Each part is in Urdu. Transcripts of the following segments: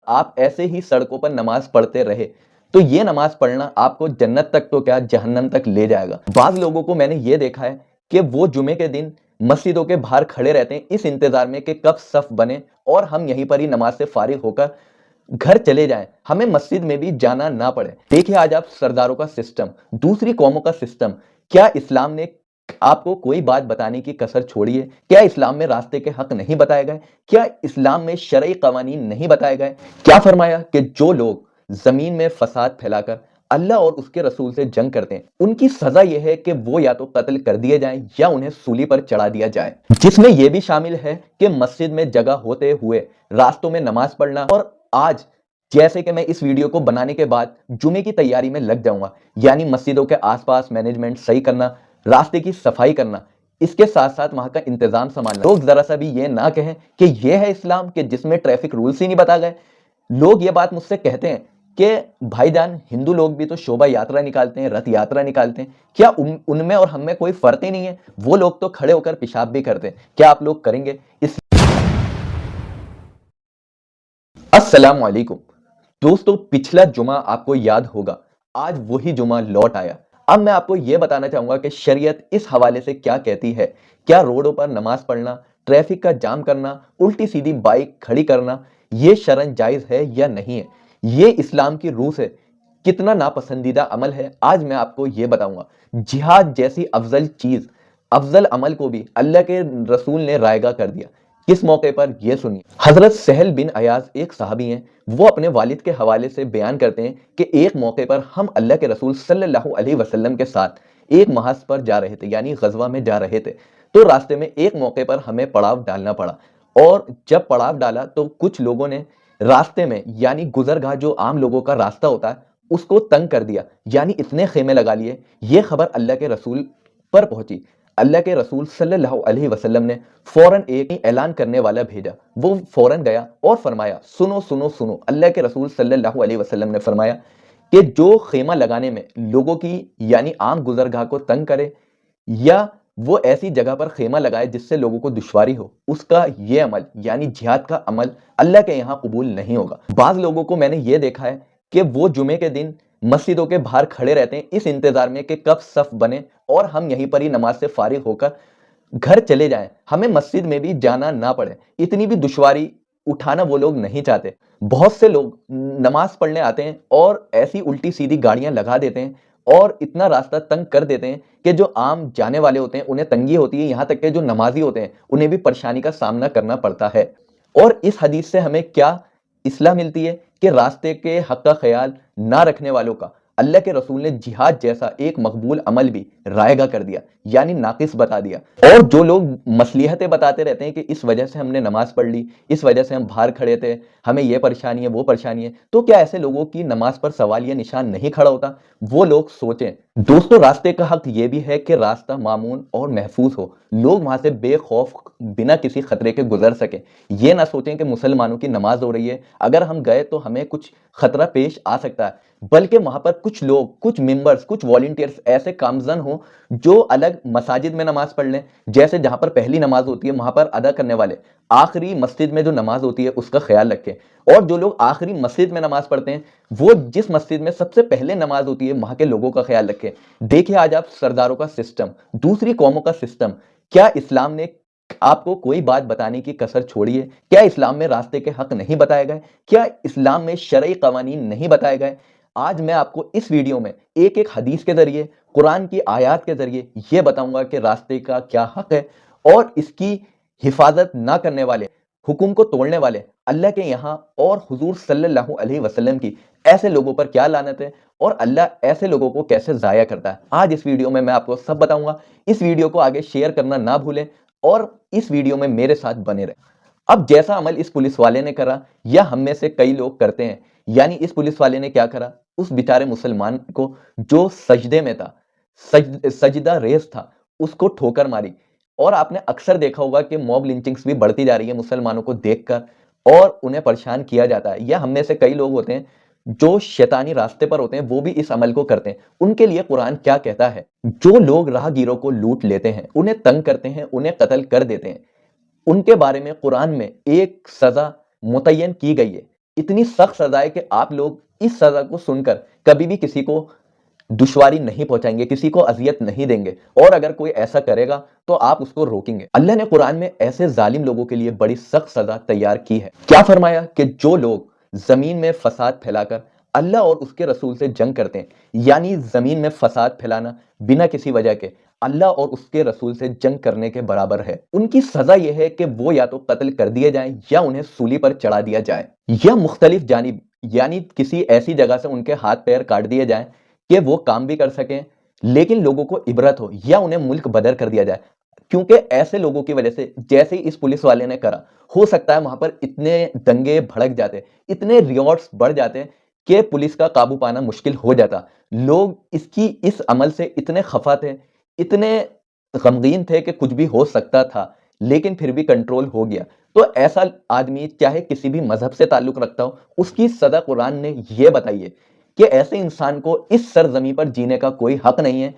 آپ ایسے ہی سڑکوں پر نماز پڑھتے رہے تو یہ نماز پڑھنا آپ کو جنت تک تو کیا جہنم تک لے جائے گا۔ بعض لوگوں کو میں نے یہ دیکھا ہے کہ وہ جمعے کے دن مسجدوں کے باہر کھڑے رہتے ہیں اس انتظار میں کہ کب صف بنے اور ہم یہیں پر ہی نماز سے فارغ ہو کر گھر چلے جائیں، ہمیں مسجد میں بھی جانا نہ پڑے۔ دیکھیں آج آپ سرداروں کا سسٹم، دوسری قوموں کا سسٹم، کیا اسلام نے آپ کو کوئی بات بتانے کی کسر چھوڑی ہے؟ کیا اسلام میں راستے کے حق نہیں بتائے گئے؟ کیا اسلام میں شرعی قوانین نہیں بتائے گئے؟ کیا فرمایا کہ جو لوگ زمین میں فساد پھیلا کر اللہ اور اس کے رسول سے جنگ کرتے ہیں ان کی سزا یہ ہے کہ وہ یا تو قتل کر دیے جائیں یا انہیں سولی پر چڑھا دیا جائے، جس میں یہ بھی شامل ہے کہ مسجد میں جگہ ہوتے ہوئے راستوں میں نماز پڑھنا۔ اور آج جیسے کہ میں اس ویڈیو کو بنانے کے بعد جمعے کی تیاری میں لگ جاؤں گا، یعنی مسجدوں کے آس پاس مینجمنٹ صحیح کرنا، راستے کی صفائی کرنا، اس کے ساتھ ساتھ وہاں کا انتظام سنبھالنا۔ لوگ ذرا سا بھی یہ نہ کہیں کہ یہ ہے اسلام کہ جس میں ٹریفک رولز ہی نہیں بتا گئے۔ لوگ یہ بات مجھ سے کہتے ہیں کہ بھائی جان ہندو لوگ بھی تو شوبھا یاترا نکالتے ہیں، رتھ یاترا نکالتے ہیں، کیا ان میں اور ہم میں کوئی فرق ہی نہیں ہے؟ وہ لوگ تو کھڑے ہو کر پیشاب بھی کرتے ہیں، کیا آپ لوگ کریں گے؟ السلام علیکم دوستو، پچھلا جمعہ آپ کو یاد ہوگا، آج وہی جمعہ لوٹ آیا۔ اب میں آپ کو یہ بتانا چاہوں گا کہ شریعت اس حوالے سے کیا کہتی ہے۔ کیا روڈوں پر نماز پڑھنا، ٹریفک کا جام کرنا، الٹی سیدھی بائک کھڑی کرنا یہ شرعاً جائز ہے یا نہیں ہے؟ یہ اسلام کی روح سے کتنا ناپسندیدہ عمل ہے، آج میں آپ کو یہ بتاؤں گا۔ جہاد جیسی افضل چیز، افضل عمل کو بھی اللہ کے رسول نے رائیگاں کر دیا۔ کس موقع پر یہ سنیے۔ حضرت سہل بن عیاض ایک صحابی ہیں، وہ اپنے والد کے حوالے سے بیان کرتے ہیں کہ ایک موقع پر ہم اللہ کے رسول صلی اللہ علیہ وسلم کے ساتھ ایک محاذ پر جا رہے تھے، یعنی غزوہ میں جا رہے تھے، تو راستے میں ایک موقع پر ہمیں پڑاؤ ڈالنا پڑا، اور جب پڑاؤ ڈالا تو کچھ لوگوں نے راستے میں یعنی گزرگاہ جو عام لوگوں کا راستہ ہوتا ہے اس کو تنگ کر دیا، یعنی اتنے خیمے لگا لیے۔ یہ خبر اللہ کے رسول پر پہنچی۔ اللہ کے رسول صلی اللہ علیہ وسلم نے فوراً ایک اعلان کرنے والا بھیجا، وہ فوراً گیا اور فرمایا سنو سنو سنو۔ اللہ کے رسول صلی اللہ علیہ وسلم نے فرمایا کہ جو خیمہ لگانے میں لوگوں کی یعنی عام گزرگاہ کو تنگ کرے یا وہ ایسی جگہ پر خیمہ لگائے جس سے لوگوں کو دشواری ہو، اس کا یہ عمل یعنی جہاد کا عمل اللہ کے یہاں قبول نہیں ہوگا۔ بعض لوگوں کو میں نے یہ دیکھا ہے کہ وہ جمعے کے دن مسجدوں کے باہر کھڑے رہتے ہیں اس انتظار میں کہ کب صف بنے اور ہم یہیں پر ہی نماز سے فارغ ہو کر گھر چلے جائیں، ہمیں مسجد میں بھی جانا نہ پڑے۔ اتنی بھی دشواری اٹھانا وہ لوگ نہیں چاہتے۔ بہت سے لوگ نماز پڑھنے آتے ہیں اور ایسی الٹی سیدھی گاڑیاں لگا دیتے ہیں اور اتنا راستہ تنگ کر دیتے ہیں کہ جو عام جانے والے ہوتے ہیں انہیں تنگی ہوتی ہے، یہاں تک کہ جو نمازی ہوتے ہیں انہیں بھی پریشانی کا سامنا کرنا پڑتا ہے۔ اور اس حدیث سے ہمیں کیا اصلاح ملتی ہے کہ راستے کے حق کا خیال نہ رکھنے والوں کا اللہ کے رسول نے جہاد جیسا ایک مقبول عمل بھی رائیگاں کر دیا، یعنی ناقص بتا دیا۔ اور جو لوگ مصلحتیں بتاتے رہتے ہیں کہ اس وجہ سے ہم نے نماز پڑھ لی، اس وجہ سے ہم باہر کھڑے تھے، ہمیں یہ پریشانی ہے وہ پریشانی ہے، تو کیا ایسے لوگوں کی نماز پر سوال یا نشان نہیں کھڑا ہوتا؟ وہ لوگ سوچیں۔ دوستو، راستے کا حق یہ بھی ہے کہ راستہ مامون اور محفوظ ہو، لوگ وہاں سے بے خوف بنا کسی خطرے کے گزر سکیں۔ یہ نہ سوچیں کہ مسلمانوں کی نماز ہو رہی ہے، اگر ہم گئے تو ہمیں کچھ خطرہ پیش آ سکتا ہے، بلکہ وہاں پر کچھ لوگ، کچھ ممبرز، کچھ والنٹیئرز ایسے کامزن ہوں جو الگ مساجد میں نماز پڑھ لیں، جیسے جہاں پر پہلی نماز ہوتی ہے وہاں پر ادا کرنے والے آخری مسجد میں جو نماز ہوتی ہے اس کا خیال رکھیں، اور جو لوگ آخری مسجد میں نماز پڑھتے ہیں وہ جس مسجد میں سب سے پہلے نماز ہوتی ہے وہاں کے لوگوں کا خیال رکھیں۔ دیکھیں آج آپ سرداروں کا سسٹم، دوسری قوموں کا سسٹم، کیا اسلام نے آپ کو کوئی بات بتانے کی کسر چھوڑی ہے؟ کیا اسلام میں راستے کے حق نہیں بتائے گئے؟ کیا اسلام میں شرعی قوانین نہیں بتائے گئے؟ آج میں آپ کو اس ویڈیو میں ایک ایک حدیث کے ذریعے، قرآن کی آیات کے ذریعے یہ بتاؤں گا کہ راستے کا کیا حق ہے، اور اس کی حفاظت نہ کرنے والے، حکم کو توڑنے والے اللہ کے یہاں اور حضور صلی اللہ علیہ وسلم کی ایسے لوگوں پر کیا لعنت ہے، اور اللہ ایسے لوگوں کو کیسے ضائع کرتا ہے۔ آج اس ویڈیو میں آپ کو سب بتاؤں گا۔ اس ویڈیو کو آگے شیئر کرنا نہ بھولیں اور اس ویڈیو میں میرے ساتھ بنے رہیں۔ اب جیسا عمل اس پولیس والے نے کرا یا ہم میں سے کئی لوگ کرتے ہیں، یعنی اس پولیس والے نے کیا کرا، اس بیچارے مسلمان کو جو سجدے میں تھا، سجدہ ریز تھا، اس کو ٹھوکر ماری۔ اور آپ نے اکثر دیکھا ہوگا کہ موب لنچنگز بھی بڑھتی جا رہی ہے مسلمانوں کو دیکھ کر، اور انہیں پریشان کیا جاتا ہے، یا ہم میں سے کئی لوگ ہوتے ہیں جو شیطانی راستے پر ہوتے ہیں وہ بھی اس عمل کو کرتے ہیں۔ ان کے لیے قرآن کیا کہتا ہے؟ جو لوگ راہ گیروں کو لوٹ لیتے ہیں، انہیں تنگ کرتے ہیں، انہیں قتل کر دیتے ہیں، ان کے بارے میں قرآن میں ایک سزا متعین کی گئی ہے۔ اتنی سخت سزا ہے کہ آپ لوگ اس سزا کو سن کر کبھی بھی کسی کو دشواری نہیں پہنچائیں گے، کسی کو اذیت نہیں دیں گے، اور اگر کوئی ایسا کرے گا تو آپ اس کو روکیں گے۔ اللہ نے قرآن میں ایسے ظالم لوگوں کے لیے بڑی سخت سزا تیار کی ہے۔ کیا فرمایا کہ جو لوگ زمین میں فساد پھیلا کر اللہ اور اس کے رسول سے جنگ کرتے ہیں، یعنی زمین میں فساد پھیلانا بنا کسی وجہ کے اللہ اور اس کے رسول سے جنگ کرنے کے برابر ہے، ان کی سزا یہ ہے کہ وہ یا تو قتل کر دیے جائیں یا انہیں سولی پر چڑھا دیا جائے، یا مختلف جانب یعنی کسی ایسی جگہ سے ان کے ہاتھ پیر کاٹ دیے جائیں کہ وہ کام بھی کر سکیں لیکن لوگوں کو عبرت ہو، یا انہیں ملک بدر کر دیا جائے، کیونکہ ایسے لوگوں کی وجہ سے جیسے ہی اس پولیس والے نے کرا، ہو سکتا ہے وہاں پر اتنے دنگے بھڑک جاتے، اتنے ریورٹس بڑھ جاتے کہ پولیس کا قابو پانا مشکل ہو جاتا۔ لوگ اس عمل سے اتنے خفا تھے، اتنے غمگین تھے کہ کچھ بھی ہو سکتا تھا، لیکن پھر بھی کنٹرول ہو گیا۔ تو ایسا آدمی چاہے کسی بھی مذہب سے تعلق رکھتا ہو، اس کی سزا قرآن نے یہ بتائی ہے کہ ایسے انسان کو اس سرزمین پر جینے کا کوئی حق نہیں ہے۔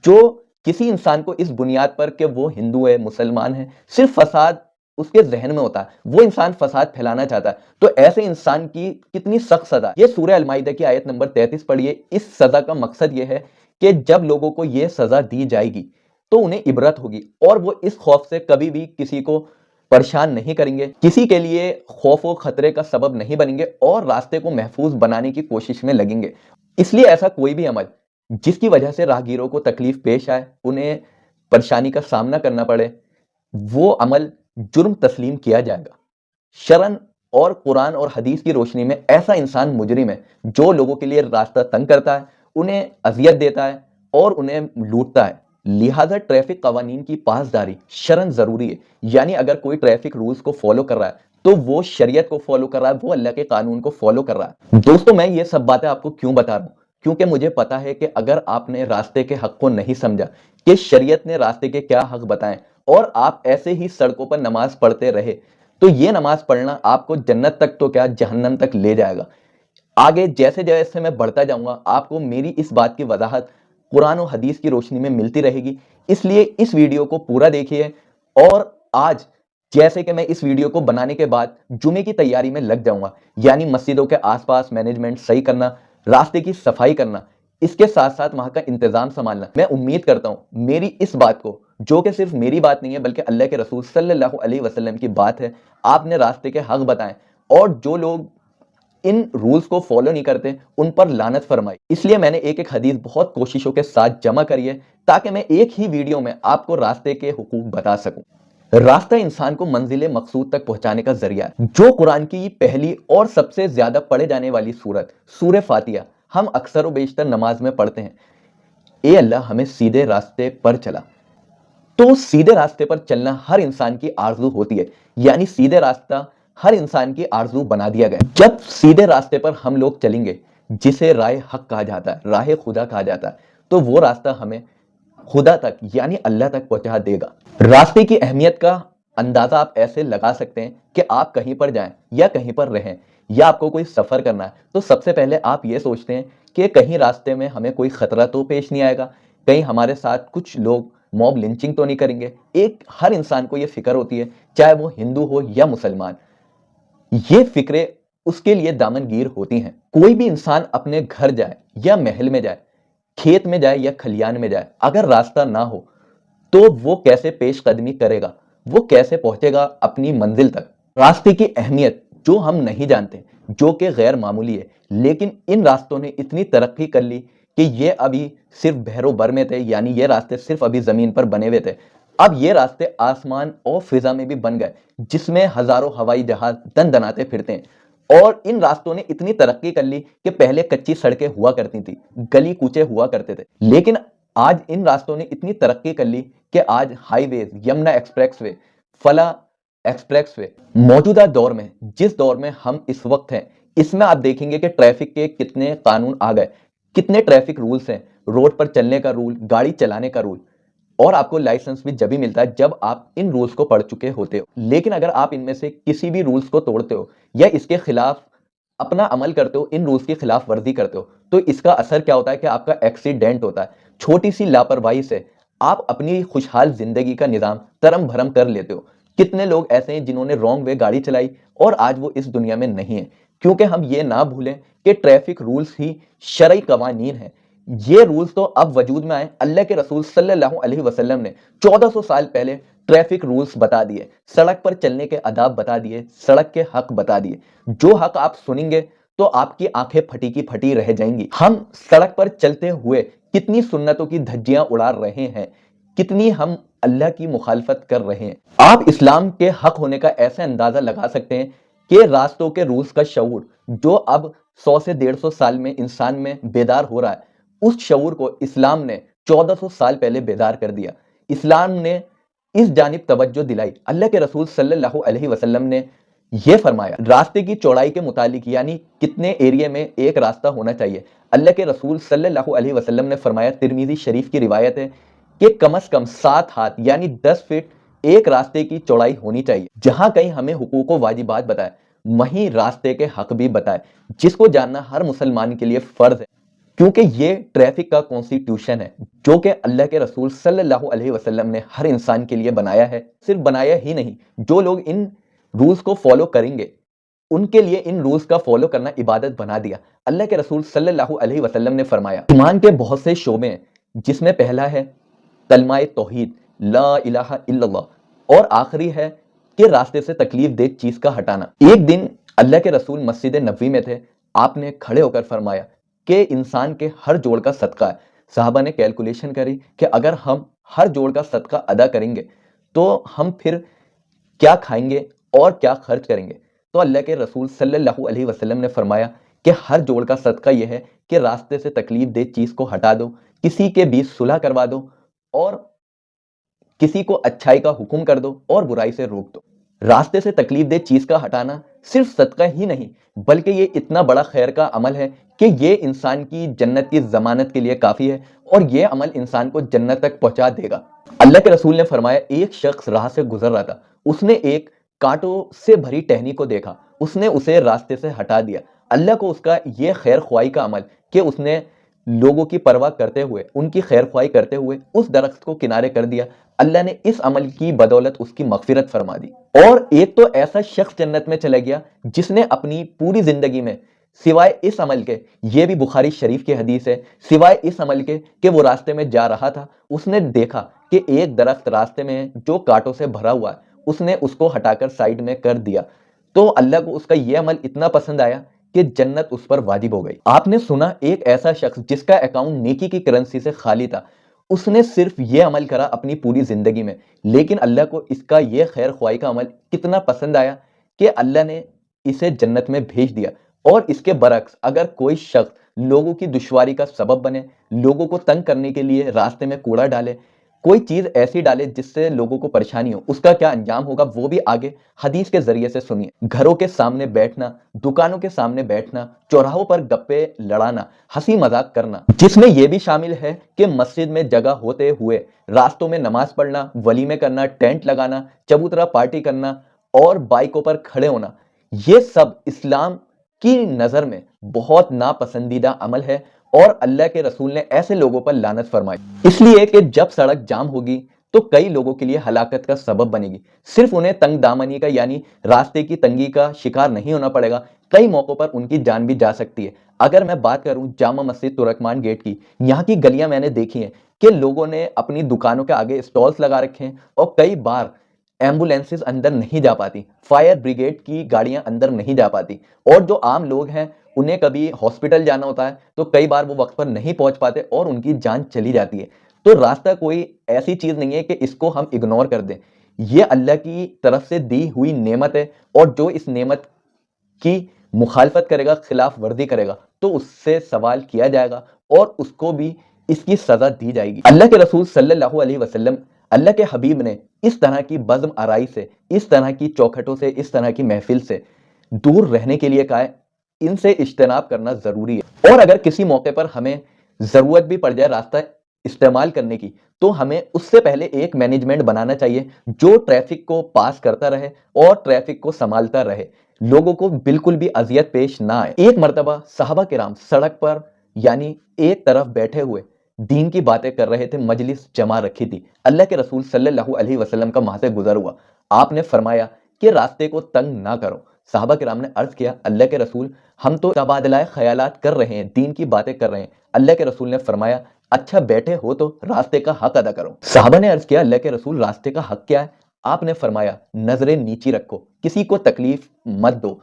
جو کسی انسان کو اس بنیاد پر کہ وہ ہندو ہے، مسلمان ہے، صرف فساد اس کے ذہن میں ہوتا ہے، وہ انسان فساد پھیلانا چاہتا ہے، تو ایسے انسان کی کتنی سخت سزا۔ یہ سورہ المائدہ کی آیت نمبر 33 پڑھیے۔ اس سزا کا مقصد یہ ہے کہ جب لوگوں کو یہ سزا دی جائے گی تو انہیں عبرت ہوگی، اور وہ اس خوف سے کبھی بھی کسی کو پریشان نہیں کریں گے، کسی کے لیے خوف و خطرے کا سبب نہیں بنیں گے، اور راستے کو محفوظ بنانے کی کوشش میں لگیں گے۔ اس لیے ایسا کوئی بھی عمل جس کی وجہ سے راہگیروں کو تکلیف پیش آئے، انہیں پریشانی کا سامنا کرنا پڑے، وہ عمل جرم تسلیم کیا جائے گا۔ شرعاً اور قرآن اور حدیث کی روشنی میں ایسا انسان مجرم ہے جو لوگوں کے لیے راستہ تنگ کرتا ہے، انہیں اذیت دیتا ہے اور انہیں لوٹتا ہے۔ لہٰذا ٹریفک قوانین کی پاسداری شرعاً ضروری ہے، یعنی اگر کوئی ٹریفک رولز کو فالو کر رہا ہے تو وہ شریعت کو فالو کر رہا ہے، وہ اللہ کے قانون کو فالو کر رہا ہے۔ دوستو، میں یہ سب باتیں آپ کو کیوں بتا رہا ہوں؟ کیونکہ مجھے پتا ہے کہ اگر آپ نے راستے کے حق کو نہیں سمجھا کہ شریعت نے راستے کے کیا حق بتائیں، اور آپ ایسے ہی سڑکوں پر نماز پڑھتے رہے، تو یہ نماز پڑھنا آپ کو جنت تک تو کیا جہنم تک لے جائے گا۔ آگے جیسے جیسے میں بڑھتا جاؤں گا آپ کو میری اس بات کی وضاحت قرآن و حدیث کی روشنی میں ملتی رہے گی، اس لیے اس ویڈیو کو پورا دیکھیے۔ اور آج جیسے کہ میں اس ویڈیو کو بنانے کے بعد جمعے کی تیاری میں لگ جاؤں گا، یعنی مسجدوں کے آس پاس مینجمنٹ صحیح کرنا، راستے کی صفائی کرنا، اس کے ساتھ ساتھ وہاں کا انتظام سنبھالنا۔ میں امید کرتا ہوں میری اس بات کو، جو کہ صرف میری بات نہیں ہے بلکہ اللہ کے رسول صلی اللہ علیہ وسلم کی بات ہے، آپ نے راستے کے حق بتائیں، اور جو لوگ ان رولز کو فالو نہیں کرتے ان پر لعنت فرمائی۔ اس لیے میں نے ایک ایک حدیث بہت کوششوں کے ساتھ جمع کری ہے تاکہ میں ایک ہی ویڈیو میں آپ کو راستے کے حقوق بتا سکوں۔ راستہ انسان کو منزل مقصود تک پہنچانے کا ذریعہ ہے۔ جو قرآن کی پہلی اور سب سے زیادہ پڑھے جانے والی سورت سورہ فاتحہ ہم اکثر و بیشتر نماز میں پڑھتے ہیں، اے اللہ ہمیں سیدھے راستے پر چلا۔ تو سیدھے راستے پر چلنا ہر انسان کی آرزو ہوتی ہے، یعنی سیدھے راستہ ہر انسان کی آرزو بنا دیا گیا۔ جب سیدھے راستے پر ہم لوگ چلیں گے، جسے راہ حق کہا جاتا ہے، راہ خدا کہا جاتا ہے، تو وہ راستہ ہمیں خدا تک یعنی اللہ تک پہنچا دے گا۔ راستے کی اہمیت کا اندازہ آپ ایسے لگا سکتے ہیں کہ آپ کہیں پر جائیں یا کہیں پر رہیں، یا آپ کو کوئی سفر کرنا ہے تو سب سے پہلے آپ یہ سوچتے ہیں کہ کہیں راستے میں ہمیں کوئی خطرہ تو پیش نہیں آئے گا، کہیں ہمارے ساتھ کچھ لوگ موب لنچنگ تو نہیں کریں گے۔ ہر انسان کو یہ فکر ہوتی ہے، چاہے وہ ہندو ہو یا مسلمان، یہ فکریں اس کے لیے دامنگیر ہوتی ہیں۔ کوئی بھی انسان اپنے گھر جائے یا محل میں جائے، کھیت میں جائے یا کھلیان میں جائے، اگر راستہ نہ ہو تو وہ کیسے پیش قدمی کرے گا، وہ کیسے پہنچے گا اپنی منزل تک۔ راستے کی اہمیت جو ہم نہیں جانتے، جو کہ غیر معمولی ہے، لیکن ان راستوں نے اتنی ترقی کر لی کہ یہ ابھی صرف بحر و بر میں تھے، یعنی یہ راستے صرف ابھی زمین پر بنے ہوئے تھے، اب یہ راستے آسمان اور فضا میں بھی بن گئے، جس میں ہزاروں ہوائی جہاز دن دناتے پھرتے ہیں۔ اور ان راستوں نے اتنی ترقی کر لی کہ پہلے کچی سڑکیں ہوا کرتی تھی، گلی کوچے ہوا کرتے تھے، لیکن آج ان راستوں نے اتنی ترقی کر لی کہ آج ہائی ویز، یمنا ایکسپریس وے، فلا ایکسپریس وے، موجودہ دور میں جس دور میں ہم اس وقت ہیں، اس میں آپ دیکھیں گے کہ ٹریفک کے کتنے قانون آ گئے، کتنے ٹریفک رولز ہیں، روڈ پر چلنے کا رول، گاڑی چلانے کا رول، اور آپ کو لائسنس بھی جب ہی ملتا ہے جب آپ ان رولز کو پڑھ چکے ہوتے ہو۔ لیکن اگر آپ ان میں سے کسی بھی رولز کو توڑتے ہو یا اس کے خلاف اپنا عمل کرتے ہو، ان رولز کی خلاف ورزی کرتے ہو، تو اس کا اثر کیا ہوتا ہے کہ آپ کا ایکسیڈنٹ ہوتا ہے۔ چھوٹی سی لاپرواہی سے آپ اپنی خوشحال زندگی کا نظام ترم بھرم کر لیتے ہو۔ کتنے لوگ ایسے ہیں جنہوں نے رانگ وے گاڑی چلائی اور آج وہ اس دنیا میں نہیں ہیں۔ کیونکہ ہم یہ نہ بھولیں کہ ٹریفک رولز ہی شرعی قوانین ہیں۔ یہ رولز تو اب وجود میں آئے، اللہ کے رسول صلی اللہ علیہ وسلم نے 1400 سال پہلے ٹریفک رولز بتا دیے، سڑک پر چلنے کے آداب بتا دیے، سڑک کے حق بتا دیے۔ جو حق آپ سنیں گے تو آپ کی آنکھیں پھٹی کی پھٹی رہ جائیں گی۔ ہم سڑک پر چلتے ہوئے کتنی سنتوں کی دھجیاں اڑا رہے ہیں، کتنی ہم اللہ کی مخالفت کر رہے ہیں۔ آپ اسلام کے حق ہونے کا ایسے اندازہ لگا سکتے ہیں کہ راستوں کے رولز کا شعور جو اب 100 سے 150 سال میں انسان میں بیدار ہو رہا ہے، اس شعور کو اسلام نے 1400 سال پہلے بیدار کر دیا۔ اسلام نے اس جانب توجہ دلائی۔ اللہ کے رسول صلی اللہ علیہ وسلم نے یہ فرمایا، راستے کی چوڑائی کے متعلق، یعنی کتنے ایریے میں ایک راستہ ہونا چاہیے۔ اللہ کے رسول صلی اللہ علیہ وسلم نے فرمایا، ترمذی شریف کی روایت ہے کہ کم از کم 7 ہاتھ یعنی 10 فٹ ایک راستے کی چوڑائی ہونی چاہیے۔ جہاں کہیں ہمیں حقوق و واجبات بتائے، وہیں راستے کے حق بھی بتائے، جس کو جاننا ہر مسلمان کے لیے فرض ہے، کیونکہ یہ ٹریفک کا کانسٹیٹیوشن ہے جو کہ اللہ کے رسول صلی اللہ علیہ وسلم نے ہر انسان کے لیے بنایا ہے۔ صرف بنایا ہی نہیں، جو لوگ ان رولز کو فالو کریں گے ان کے لیے ان رولز کا فالو کرنا عبادت بنا دیا۔ اللہ کے رسول صلی اللہ علیہ وسلم نے فرمایا، ایمان کے بہت سے شعبے ہیں، جس میں پہلا ہے کلمہ توحید، لا الہ الا اللہ، اور آخری ہے کہ راستے سے تکلیف دہ چیز کا ہٹانا۔ ایک دن اللہ کے رسول مسجد نبوی میں تھے، آپ نے کھڑے ہو کر فرمایا کہ انسان کے ہر جوڑ کا صدقہ ہے۔ صحابہ نے کیلکولیشن کری کہ اگر ہم ہر جوڑ کا صدقہ ادا کریں گے تو ہم پھر کیا کھائیں گے اور کیا خرچ کریں گے؟ تو اللہ کے رسول صلی اللہ علیہ وسلم نے فرمایا کہ ہر جوڑ کا صدقہ یہ ہے کہ راستے سے تکلیف دہ چیز کو ہٹا دو، کسی کے بیچ صلح کروا دو، اور کسی کو اچھائی کا حکم کر دو اور برائی سے روک دو۔ راستے سے تکلیف دہ چیز کا ہٹانا صرف صدقہ ہی نہیں، بلکہ یہ اتنا بڑا خیر کا عمل ہے کہ یہ انسان کی جنت کی ضمانت کے لیے کافی ہے، اور یہ عمل انسان کو جنت تک پہنچا دے گا۔ اللہ کے رسول نے فرمایا، ایک شخص راہ سے گزر رہا تھا، اس نے ایک کانٹوں سے بھری ٹہنی کو دیکھا، اس نے اسے راستے سے ہٹا دیا۔ اللہ کو اس کا یہ خیر خواہی کا عمل کہ اس نے لوگوں کی پرواہ کرتے ہوئے، ان کی خیر خواہی کرتے ہوئے اس درخت کو کنارے کر دیا، اللہ نے اس عمل کی بدولت اس کی مغفرت فرما دی۔ اور ایک تو ایسا شخص جنت میں چلا گیا جس نے اپنی پوری زندگی میں سوائے اس عمل کے، یہ بھی بخاری شریف کی حدیث ہے، سوائے اس عمل کے کہ وہ راستے میں جا رہا تھا، اس نے دیکھا کہ ایک درخت راستے میں ہے جو کانٹوں سے بھرا ہوا ہے، اس نے اس کو ہٹا کر سائیڈ میں کر دیا، تو اللہ کو اس کا یہ عمل اتنا پسند آیا کہ جنت اس پر واجب ہو گئی۔ آپ نے سنا ایک ایسا شخص جس کا اکاؤنٹ نیکی کی کرنسی سے خالی تھا، اس نے صرف یہ عمل کرا اپنی پوری زندگی میں، لیکن اللہ کو اس کا یہ خیر خواہی کا عمل کتنا پسند آیا کہ اللہ نے اسے جنت میں بھیج دیا۔ اور اس کے برعکس اگر کوئی شخص لوگوں کی دشواری کا سبب بنے، لوگوں کو تنگ کرنے کے لیے راستے میں کوڑا ڈالے، کوئی چیز ایسی ڈالے جس سے لوگوں کو پریشانی ہو، اس کا کیا انجام ہوگا وہ بھی آگے حدیث کے ذریعے سے سنیے۔ گھروں کے سامنے بیٹھنا، دکانوں کے سامنے بیٹھنا، چوراہوں پر گپے لڑانا، ہنسی مذاق کرنا، جس میں یہ بھی شامل ہے کہ مسجد میں جگہ ہوتے ہوئے راستوں میں نماز پڑھنا، ولیمے کرنا، ٹینٹ لگانا، چبوترا پارٹی کرنا اور بائکوں پر کھڑے ہونا، یہ سب اسلام کی نظر میں بہت ناپسندیدہ عمل ہے، اور اللہ کے رسول نے ایسے لوگوں پر لعنت فرمائی، اس لیے کہ جب سڑک جام ہوگی تو کئی لوگوں کے لیے ہلاکت کا سبب بنے گی۔ صرف انہیں تنگ دامنی کا یعنی راستے کی تنگی کا شکار نہیں ہونا پڑے گا، کئی موقعوں پر ان کی جان بھی جا سکتی ہے۔ اگر میں بات کروں جامع مسجد ترکمان گیٹ کی، یہاں کی گلیاں میں نے دیکھی ہیں کہ لوگوں نے اپنی دکانوں کے آگے اسٹالز لگا رکھے ہیں، اور کئی بار ایمبولینسز اندر نہیں جا پاتی، فائر بریگیڈ کی گاڑیاں اندر نہیں جا پاتی، اور جو عام لوگ ہیں انہیں کبھی ہاسپٹل جانا ہوتا ہے تو کئی بار وہ وقت پر نہیں پہنچ پاتے اور ان کی جان چلی جاتی ہے۔ تو راستہ کوئی ایسی چیز نہیں ہے کہ اس کو ہم اگنور کر دیں، یہ اللہ کی طرف سے دی ہوئی نعمت ہے، اور جو اس نعمت کی مخالفت کرے گا، خلاف ورزی کرے گا، تو اس سے سوال کیا جائے گا اور اس کو بھی اس کی سزا دی جائے گی۔ اللہ کے رسول صلی اللہ علیہ وسلم، اللہ کے حبیب نے اس طرح کی بزم آرائی سے، اس طرح کی چوکھٹوں سے، اس طرح کی محفل سے دور رہنے کے لیے کہا ہے، ان سے اجتناب کرنا ضروری ہے۔ اور اگر کسی موقع پر ہمیں ضرورت بھی پڑ جائے راستہ استعمال کرنے کی، تو ہمیں اس سے پہلے ایک مینجمنٹ بنانا چاہیے جو ٹریفک کو پاس کرتا رہے اور ٹریفک کو سنبھالتا رہے، لوگوں کو بالکل بھی اذیت پیش نہ آئے۔ ایک مرتبہ صحابہ کرام سڑک پر یعنی ایک طرف بیٹھے ہوئے دین کی باتیں کر رہے تھے، مجلس جمع رکھی تھی، اللہ کے رسول صلی اللہ علیہ وسلم کا وہاں سے گزر ہوا، آپ نے فرمایا کہ راستے کو تنگ نہ کرو، صحابہ کرام نے عرض کیا اللہ کے رسول ہم تو تبادلہ خیالات کر رہے ہیں، دین کی باتیں کر رہے ہیں۔ اللہ کے رسول نے فرمایا اچھا بیٹھے ہو تو راستے کا حق ادا کرو۔ صحابہ نے عرض کیا اللہ کے رسول راستے کا حق کیا ہے؟ آپ نے فرمایا نظریں نیچی رکھو، کسی کو تکلیف مت دو،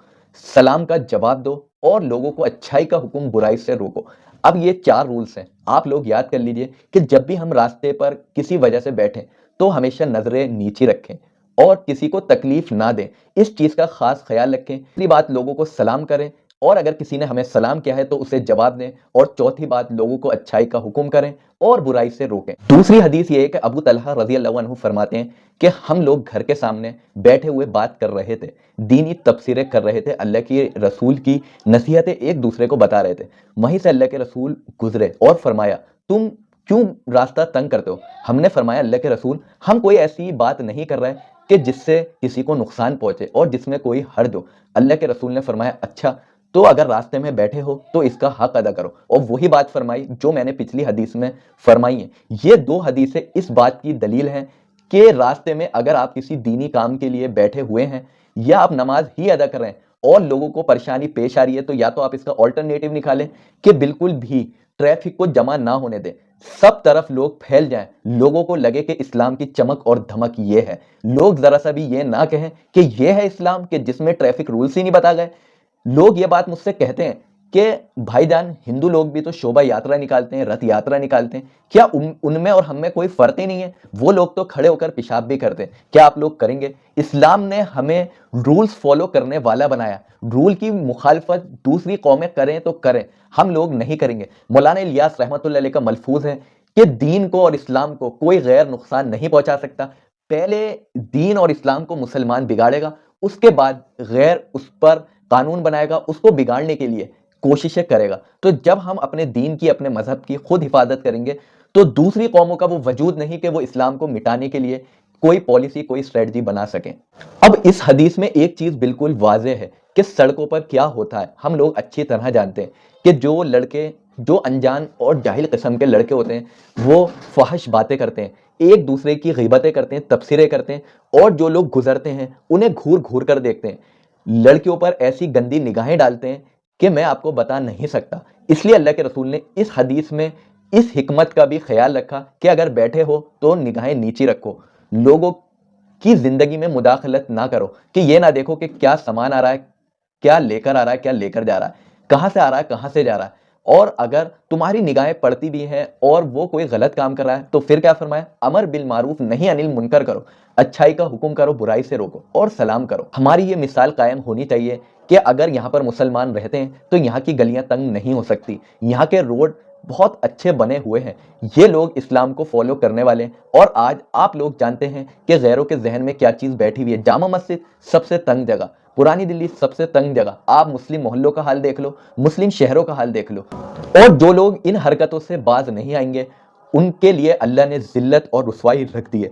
سلام کا جواب دو اور لوگوں کو اچھائی کا حکم برائی سے روکو۔ اب یہ 4 رولز ہیں، آپ لوگ یاد کر لیجئے کہ جب بھی ہم راستے پر کسی وجہ سے بیٹھیں تو ہمیشہ نظریں نیچی رکھیں اور کسی کو تکلیف نہ دیں، اس چیز کا خاص خیال رکھیں۔ تیسری بات لوگوں کو سلام کریں اور اگر کسی نے ہمیں سلام کیا ہے تو اسے جواب دیں، اور چوتھی بات لوگوں کو اچھائی کا حکم کریں اور برائی سے روکیں۔ دوسری حدیث یہ ہے کہ ابو طلحہ رضی اللہ عنہ فرماتے ہیں کہ ہم لوگ گھر کے سامنے بیٹھے ہوئے بات کر رہے تھے، دینی تبصرے کر رہے تھے، اللہ کے رسول کی نصیحتیں ایک دوسرے کو بتا رہے تھے، وہیں سے اللہ کے رسول گزرے اور فرمایا تم کیوں راستہ تنگ کرتے ہو؟ ہم نے فرمایا اللہ کے رسول ہم کوئی ایسی بات نہیں کر رہے کہ جس سے کسی کو نقصان پہنچے اور جس میں کوئی حرج ہو۔ اللہ کے رسول نے فرمایا اچھا تو اگر راستے میں بیٹھے ہو تو اس کا حق ادا کرو، اور وہی بات فرمائی جو میں نے پچھلی حدیث میں فرمائی ہیں۔ یہ 2 حدیثیں اس بات کی دلیل ہیں کہ راستے میں اگر آپ کسی دینی کام کے لیے بیٹھے ہوئے ہیں یا آپ نماز ہی ادا کر رہے ہیں اور لوگوں کو پریشانی پیش آ رہی ہے تو یا تو آپ اس کا آلٹرنیٹو نکالیں کہ بالکل بھی ٹریفک کو جمع نہ ہونے دیں، سب طرف لوگ پھیل جائیں، لوگوں کو لگے کہ اسلام کی چمک اور دھمک یہ ہے، لوگ ذرا سا بھی یہ نہ کہیں کہ یہ ہے اسلام کہ جس میں ٹریفک رولز ہی نہیں بتا گئے۔ لوگ یہ بات مجھ سے کہتے ہیں کہ بھائی جان ہندو لوگ بھی تو شوبھا یاترا نکالتے ہیں، رتھ یاترا نکالتے ہیں، کیا ان میں اور ہم میں کوئی فرق ہی نہیں ہے؟ وہ لوگ تو کھڑے ہو کر پیشاب بھی کرتے ہیں، کیا آپ لوگ کریں گے؟ اسلام نے ہمیں رولز فالو کرنے والا بنایا، رول کی مخالفت دوسری قومیں کریں تو کریں، ہم لوگ نہیں کریں گے۔ مولانا الیاس رحمۃ اللہ علیہ کا ملفوظ ہے کہ دین کو اور اسلام کو کوئی غیر نقصان نہیں پہنچا سکتا، پہلے دین اور اسلام کو مسلمان بگاڑے گا، اس کے بعد غیر اس پر قانون بنائے گا، اس کو بگاڑنے کے لیے کوششیں کرے گا۔ تو جب ہم اپنے دین کی، اپنے مذہب کی خود حفاظت کریں گے تو دوسری قوموں کا وہ وجود نہیں کہ وہ اسلام کو مٹانے کے لیے کوئی پالیسی، کوئی اسٹریٹجی بنا سکیں۔ اب اس حدیث میں ایک چیز بالکل واضح ہے کہ سڑکوں پر کیا ہوتا ہے، ہم لوگ اچھی طرح جانتے ہیں کہ جو لڑکے، جو انجان اور جاہل قسم کے لڑکے ہوتے ہیں وہ فحش باتیں کرتے ہیں، ایک دوسرے کی غیبتیں کرتے ہیں، تبصرے کرتے ہیں، اور جو لوگ گزرتے ہیں انہیں گھور گھور کر دیکھتے ہیں، لڑکیوں پر ایسی گندی نگاہیں ڈالتے ہیں کہ میں آپ کو بتا نہیں سکتا۔ اس لیے اللہ کے رسول نے اس حدیث میں اس حکمت کا بھی خیال رکھا کہ اگر بیٹھے ہو تو نگاہیں نیچی رکھو، لوگوں کی زندگی میں مداخلت نہ کرو، کہ یہ نہ دیکھو کہ کیا سامان آ رہا ہے، کیا لے کر آ رہا ہے، کیا لے کر جا رہا ہے، کہاں سے آ رہا ہے، کہاں سے جا رہا ہے۔ اور اگر تمہاری نگاہیں پڑتی بھی ہیں اور وہ کوئی غلط کام کر رہا ہے تو پھر کیا فرمایا؟ امر بالمعروف نہی عن المنکر کرو، اچھائی کا حکم کرو، برائی سے روکو اور سلام کرو۔ ہماری یہ مثال قائم ہونی چاہیے کہ اگر یہاں پر مسلمان رہتے ہیں تو یہاں کی گلیاں تنگ نہیں ہو سکتی، یہاں کے روڈ بہت اچھے بنے ہوئے ہیں، یہ لوگ اسلام کو فالو کرنے والے ہیں۔ اور آج آپ لوگ جانتے ہیں کہ غیروں کے ذہن میں کیا چیز بیٹھی ہوئی ہے، جامع مسجد سب سے تنگ جگہ، پرانی دلی سب سے تنگ جگہ، آپ مسلم محلوں کا حال دیکھ لو، مسلم شہروں کا حال دیکھ لو۔ اور جو لوگ ان حرکتوں سے باز نہیں آئیں گے ان کے لیے اللہ نے ذلت اور رسوائی رکھ دی ہے۔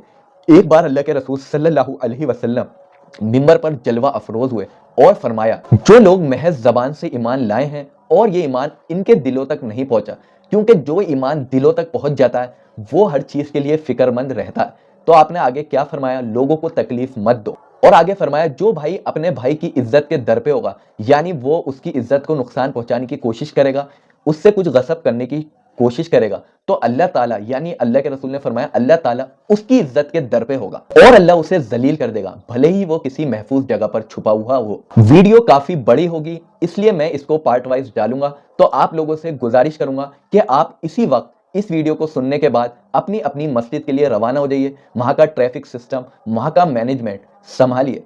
ایک بار اللہ کے رسول صلی اللہ علیہ وسلم منبر پر جلوہ افروز ہوئے اور فرمایا جو لوگ محض زبان سے ایمان لائے ہیں اور یہ ایمان ان کے دلوں تک نہیں پہنچا، کیونکہ جو ایمان دلوں تک پہنچ جاتا ہے وہ ہر چیز کے لیے فکر مند رہتا ہے۔ تو آپ نے آگے کیا فرمایا؟ لوگوں کو تکلیف مت دو، اور آگے فرمایا جو بھائی اپنے بھائی کی عزت کے در پہ ہوگا، یعنی وہ اس کی عزت کو نقصان پہنچانے کی کوشش کرے گا، اس سے کچھ غصب کرنے کی کوشش کرے گا، تو اللہ تعالیٰ، یعنی اللہ کے رسول نے فرمایا اللہ تعالیٰ اس کی عزت کے در پہ ہوگا اور اللہ اسے ذلیل کر دے گا، بھلے ہی وہ کسی محفوظ جگہ پر چھپا ہوا ہو۔ ویڈیو کافی بڑی ہوگی اس لیے میں اس کو پارٹ وائز ڈالوں گا، تو آپ لوگوں سے گزارش کروں گا کہ آپ اسی وقت اس ویڈیو کو سننے کے بعد اپنی اپنی مسجد کے لیے روانہ ہو جائیے، وہاں کا ٹریفک سسٹم، وہاں کا مینجمنٹ سنبھالیے۔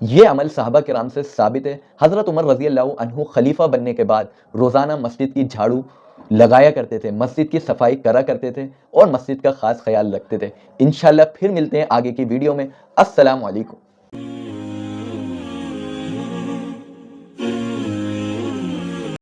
یہ عمل صحابہ کرام سے ثابت ہے۔ حضرت عمر رضی اللہ عنہ خلیفہ بننے کے بعد روزانہ مسجد کی جھاڑو لگایا کرتے تھے، مسجد کی صفائی کرا کرتے تھے اور مسجد کا خاص خیال رکھتے تھے۔ انشاءاللہ پھر ملتے ہیں آگے کی ویڈیو میں۔ السلام علیکم۔